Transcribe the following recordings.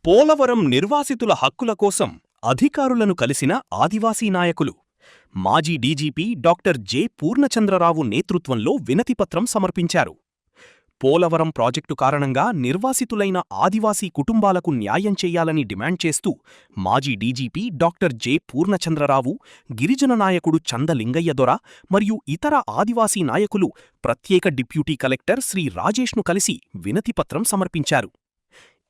పోలవరం నిర్వాసితుల హక్కుల కోసం అధికారులను కలిసిన ఆదివాసీ నాయకులు మాజీ డీజీపీ డాక్టర్ జె. పూర్ణచంద్రరావు నేతృత్వంలో వినతిపత్రం సమర్పించారు. పోలవరం ప్రాజెక్టు కారణంగా నిర్వాసితులైన ఆదివాసీ కుటుంబాలకు న్యాయం చెయ్యాలని డిమాండ్ చేస్తూ మాజీ డీజీపీ డాక్టర్ జె. పూర్ణచంద్రరావు, గిరిజన నాయకుడు చందలింగయ్య దొర మరియు ఇతర ఆదివాసీ నాయకులు ప్రత్యేక డిప్యూటీ కలెక్టర్ శ్రీ రాజేష్ను కలిసి వినతిపత్రం సమర్పించారు.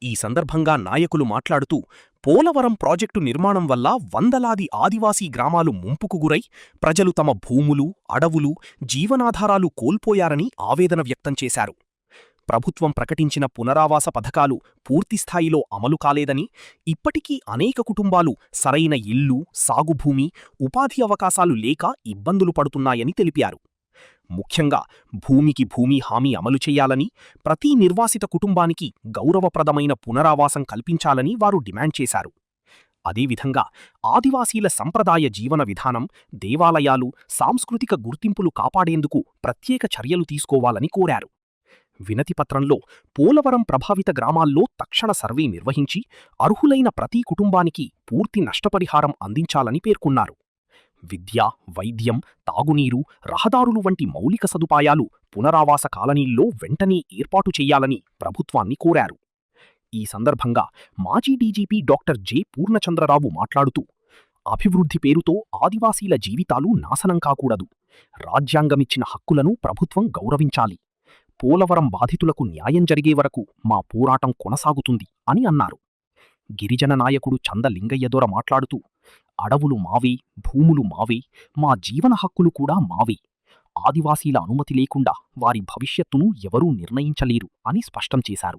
ఈ సందర్భంగా నాయకులు మాట్లాడుతూ, పోలవరం ప్రాజెక్టు నిర్మాణం వల్ల వందలాది ఆదివాసీ గ్రామాలు ముంపుకు గురై ప్రజలు తమ భూములు, అడవులు, జీవనాధారాలు కోల్పోయారని ఆవేదన వ్యక్తం చేశారు. ప్రభుత్వం ప్రకటించిన పునరావాస పథకాలు పూర్తిస్థాయిలో అమలు కాలేదని, ఇప్పటికీ అనేక కుటుంబాలు సరైన ఇల్లు, సాగుభూమి, ఉపాధి అవకాశాలు లేక ఇబ్బందులు పడుతున్నాయని తెలిపారు. ముఖ్యంగా భూమికి భూమి హామీ అమలు చెయ్యాలని, ప్రతి నిర్వాసిత కుటుంబానికి గౌరవప్రదమైన పునరావాసం కల్పించాలని వారు డిమాండ్ చేశారు. అదేవిధంగా ఆదివాసీల సంప్రదాయ జీవన విధానం, దేవాలయాలు, సాంస్కృతిక గుర్తింపులు కాపాడేందుకు ప్రత్యేక చర్యలు తీసుకోవాలని కోరారు. వినతిపత్రంలో పోలవరం ప్రభావిత గ్రామాల్లో తక్షణ సర్వే నిర్వహించి అర్హులైన ప్రతి కుటుంబానికి పూర్తి నష్టపరిహారం అందించాలని పేర్కొన్నారు. విద్య, వైద్యం, తాగునీరు, రహదారులు వంటి మౌలిక సదుపాయాలు పునరావాస కాలనీల్లో వెంటనే ఏర్పాటు చెయ్యాలని ప్రభుత్వాన్ని కోరారు. ఈ సందర్భంగా మాజీ డీజీపీ డాక్టర్ జె. పూర్ణచంద్రరావు మాట్లాడుతూ, అభివృద్ధి పేరుతో ఆదివాసీల జీవితాలు నాశనం కాకూడదు. రాజ్యాంగమిచ్చిన హక్కులను ప్రభుత్వం గౌరవించాలి. పోలవరం బాధితులకు న్యాయం జరిగే వరకు మా పోరాటం కొనసాగుతుంది అని అన్నారు. గిరిజన నాయకుడు చందలింగయ్య దొర మాట్లాడుతూ, అడవులు మావే, భూములు మావే, మా జీవన హక్కులు కూడా మావే. ఆదివాసీల అనుమతి లేకుండా వారి భవిష్యత్తును ఎవరూ నిర్ణయించలేరు అని స్పష్టం చేశారు.